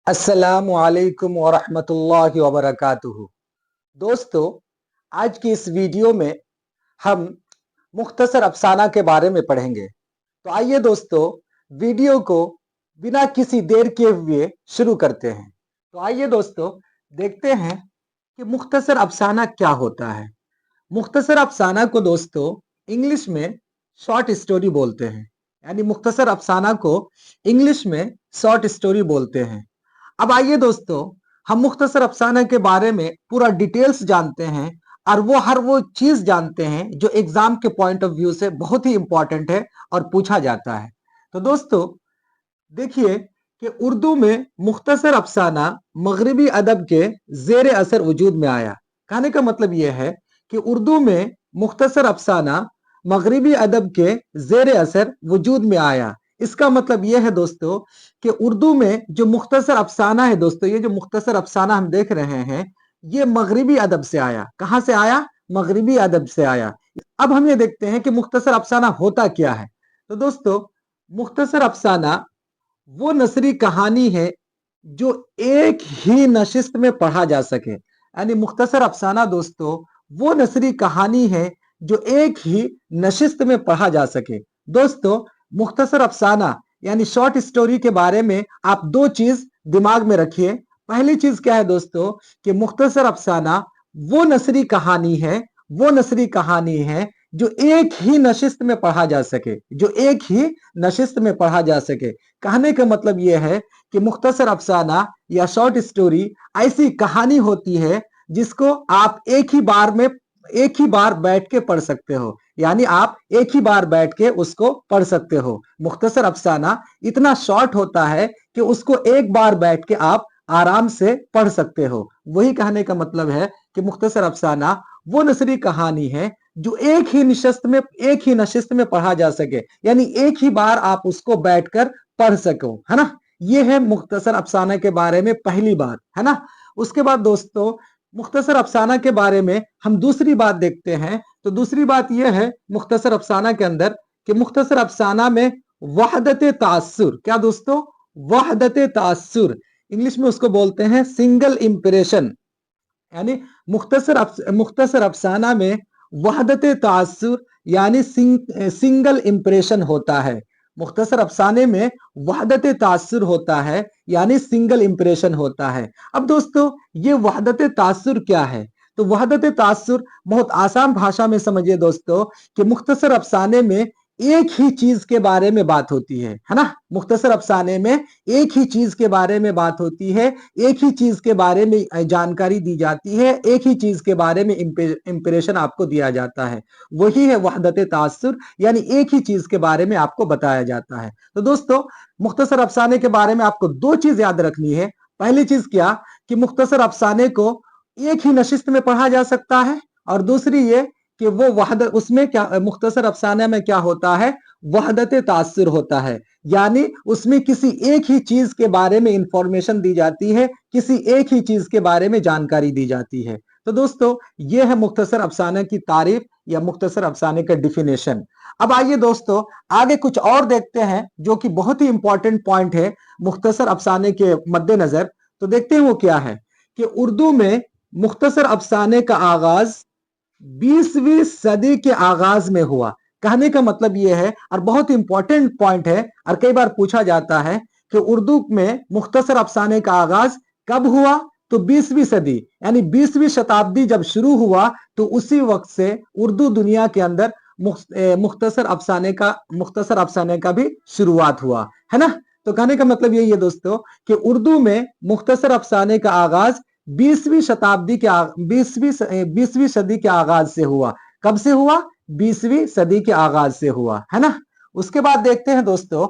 अस्सलामु अलैकुम वरहमतुल्लाहि वबरकातुहू। दोस्तों, आज की इस वीडियो में हम मुख्तसर अफसाना के बारे में पढ़ेंगे। तो आइए दोस्तों, वीडियो को बिना किसी देर किए हुए शुरू करते हैं। तो आइए दोस्तों, देखते हैं कि मुख्तसर अफसाना क्या होता है। मुख्तसर अफसाना को दोस्तों इंग्लिश में शॉर्ट स्टोरी बोलते हैं, यानी मुख्तसर अफसाना को इंग्लिश में शॉर्ट स्टोरी बोलते हैं। अब आइए दोस्तों, हम मुख्तसर अफसाना के बारे में पूरा डिटेल्स जानते हैं और वो हर वो चीज जानते हैं जो एग्जाम के पॉइंट ऑफ व्यू से बहुत ही इंपॉर्टेंट है और पूछा जाता है। तो दोस्तों देखिए कि उर्दू में मुख्तसर अफसाना मगरबी अदब के जेर असर वजूद में आया। कहने का मतलब यह है कि उर्दू में मुख्तसर अफसाना मगरबी अदब के जेर असर वजूद में आया। इसका मतलब यह है दोस्तों कि उर्दू में जो मुख्तसर अफसाना है दोस्तों, ये जो मुख्तसर अफसाना हम देख रहे हैं, ये मगरबी अदब से आया। कहां से आया? मगरबी अदब से आया। अब हम ये देखते हैं कि मुख्तसर अफसाना होता क्या है। तो दोस्तों, मुख्तसर अफसाना वो नसरी कहानी है जो एक ही नशिस्त में पढ़ा जा सके। यानी मुख्तसर अफसाना दोस्तों वो नसरी कहानी है जो एक ही नशिस्त में पढ़ा जा सके। दोस्तों, मुख्तसर अफसाना यानी शॉर्ट स्टोरी के बारे में आप दो चीज दिमाग में रखिए। पहली चीज क्या है दोस्तों कि मुख्तसर अफसाना वो नसरी कहानी है, वो नसरी कहानी है जो एक ही नशिस्त में पढ़ा जा सके, जो एक ही नशिस्त में पढ़ा जा सके। कहने का मतलब यह है कि मुख्तसर अफसाना या शॉर्ट स्टोरी ऐसी कहानी होती है जिसको आप एक ही बार बैठ के पढ़ सकते हो। यानी आप एक ही बार बैठ के उसको पढ़ सकते हो। मुख्तसर अफसाना इतना शॉर्ट होता है कि उसको एक बार बैठ के आप आराम से पढ़ सकते हो। वही कहने का मतलब है कि मुख्तसर अफसाना वो नसरी कहानी है जो एक ही नशिस्त में पढ़ा जा सके, यानी एक ही बार आप उसको बैठकर पढ़ सको, है ना। ये है मुख्तसर अफसाना के बारे में पहली बात, है ना। उसके बाद दोस्तों, मुख्तसर अफसाना के बारे में हम दूसरी बात देखते हैं। तो दूसरी बात यह है मुख्तसर अफसाना के अंदर कि मुख्तसर अफसाना में वहदत तासुर, क्या दोस्तों? वहदत तासुर, इंग्लिश में उसको बोलते हैं सिंगल इंप्रेशन। यानी मुख्तसर अफसाना में वहदत तासुर यानी सिंगल इंप्रेशन होता है। मुख्तसर अफसाने में वहदत तासुर होता है यानी सिंगल इंप्रेशन होता है। अब दोस्तों, ये वहदत तासुर क्या है? तो वहदत तासुर बहुत आसान भाषा में समझिए दोस्तों कि मुख्तसर अफसाने में एक ही चीज के बारे में बात होती है ना। मुख्तसर अफसाने में एक ही चीज के बारे में बात होती है, एक ही चीज के बारे में जानकारी दी जाती है, एक ही चीज के बारे में इंप्रेशन आपको दिया जाता है। वही है वहदत तासुर, यानी एक ही चीज के बारे में आपको बताया जाता है। तो दोस्तों, मुख्तसर अफसाने के बारे में आपको दो चीज याद रखनी है। पहली चीज क्या कि मुख्तसर अफसाने को एक ही नशिस्त में पढ़ा जा सकता है, और दूसरी ये कि वो वहदत उसमें क्या मुख्तसर अफसाने में क्या होता है? वहदत तासुर होता है, यानी उसमें किसी एक ही चीज के बारे में इंफॉर्मेशन दी जाती है, किसी एक ही चीज के बारे में जानकारी दी जाती है। तो दोस्तों, यह है मुख्तसर अफसाने की तारीफ या मुख्तसर अफसाने का डिफिनेशन। अब आइए दोस्तों, आगे कुछ और देखते हैं जो कि बहुत ही इंपॉर्टेंट पॉइंट है मुख्तसर अफसाने के मद्देनजर। तो देखते हैं वो क्या है कि उर्दू में मुख्तसर अफसाने का आगाज 20वीं सदी के आगाज में हुआ। कहने का मतलब यह है, और बहुत इंपॉर्टेंट पॉइंट है, और कई बार पूछा जाता है कि उर्दू में मुख्तसर अफसाने का आगाज कब हुआ? तो 20वीं सदी यानी 20वीं शताब्दी जब शुरू हुआ तो उसी वक्त से उर्दू दुनिया के अंदर मुख्तसर अफसाने का भी शुरुआत हुआ, है ना। तो कहने का मतलब यही है दोस्तों कि उर्दू में मुख्तसर अफसाने का आगाज 20वीं सदी के आगाज से हुआ। कब से हुआ? 20वीं सदी के आगाज से हुआ, है ना। उसके बाद देखते हैं दोस्तों,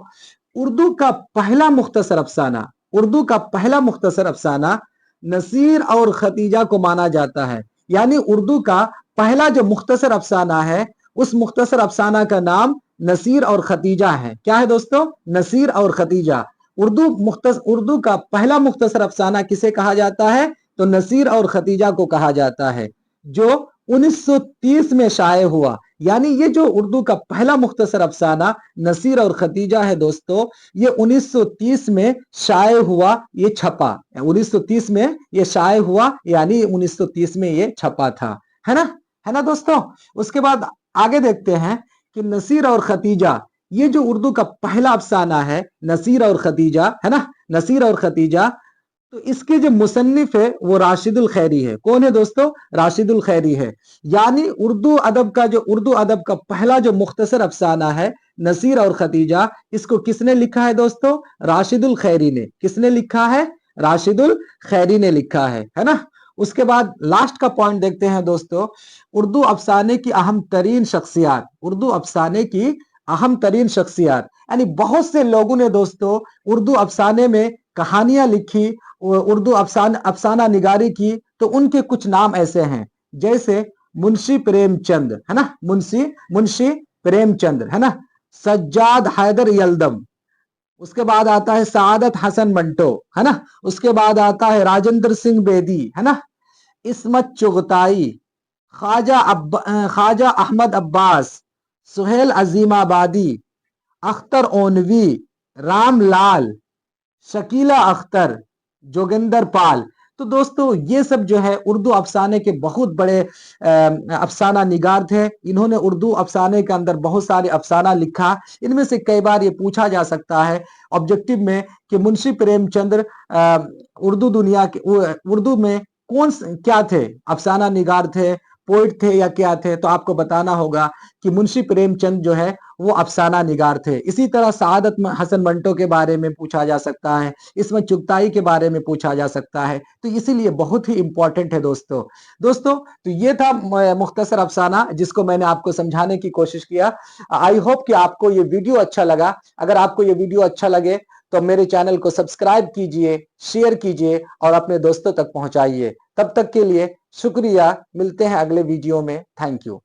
उर्दू का पहला मुख्तसर अफसाना, उर्दू का पहला मुख्तसर अफसाना नसीर और खतीजा को माना जाता है। यानी उर्दू का पहला जो मुख्तसर अफसाना है, उस मुख्तसर अफसाना का नाम नसीर और खतीजा है। क्या है दोस्तों? नसीर और खतीजा। उर्दू का पहला मुख्तसर अफसाना किसे कहा जाता है? तो नसीर और खतीजा को कहा जाता है, जो 1930 में शाये हुआ। यानी ये जो उर्दू का पहला मुख्तसर अफसाना नसीर और खतीजा है दोस्तों, ये 1930 में शाये हुआ, ये छपा। 1930 में ये शाये हुआ, यानी 1930 में ये छपा था, है ना दोस्तों। उसके बाद आगे देखते हैं कि नसीर और खतीजा, ये जो उर्दू का पहला अफसाना है नसीर और खतीजा, है ना, नसीर और खतीजा, तो इसके जो मुसन्निफ है वो राशिदुल खैरी है। कौन है दोस्तों? राशिदुल खैरी है। यानी उर्दू अदब का पहला जो मुख्तसर अफसाना है नसीर और खतीजा, इसको किसने लिखा है दोस्तों? राशिदुल खैरी ने। किसने लिखा है? राशिदुल खैरी ने लिखा है ना। उसके बाद लास्ट का पॉइंट देखते हैं दोस्तों, उर्दू अफसाने की अहम तरीन शख्सियात। उर्दू अफसाने की अहम तरीन शख्सियात, यानी बहुत से लोगों ने दोस्तों उर्दू अफसाने में कहानियां लिखी, उर्दू अफसाना निगारी की। तो उनके कुछ नाम ऐसे हैं, जैसे मुंशी प्रेमचंद, है ना, मुंशी प्रेमचंद, है ना, सज्जाद हैदर यल्दम। उसके बाद आता है सादत हसन मंटो, है ना। उसके बाद आता है राजेंद्र सिंह बेदी, है ना, इस्मत चुगताई, ख्वाजा अहमद अब्बास, सुहेल अजीमाबादी, अख्तर ओनवी, रामलाल, शकीला अख्तर, जोगिंदर पाल। तो दोस्तों ये सब जो है उर्दू अफसाने के बहुत बड़े अफसाना निगार थे। इन्होंने उर्दू अफसाने के अंदर बहुत सारे अफसाना लिखा। इनमें से कई बार ये पूछा जा सकता है ऑब्जेक्टिव में कि मुंशी प्रेमचंद उर्दू में क्या थे? अफसाना निगार थे, पोइट थे या क्या थे? तो आपको बताना होगा कि मुंशी प्रेमचंद जो है वो अफसाना निगार थे। इसी तरह सादत हसन मंटो के बारे में पूछा जा सकता है, इसमें चुगताई के बारे में पूछा जा सकता है। तो इसीलिए बहुत ही इंपॉर्टेंट है दोस्तों। तो ये था मुख्तसर अफसाना जिसको मैंने आपको समझाने की कोशिश किया। आई होप कि आपको ये वीडियो अच्छा लगा। अगर आपको ये वीडियो अच्छा लगे तो मेरे चैनल को सब्सक्राइब कीजिए, शेयर कीजिए और अपने दोस्तों तक पहुंचाइए। तब तक के लिए शुक्रिया। मिलते हैं अगले वीडियो में। Thank you.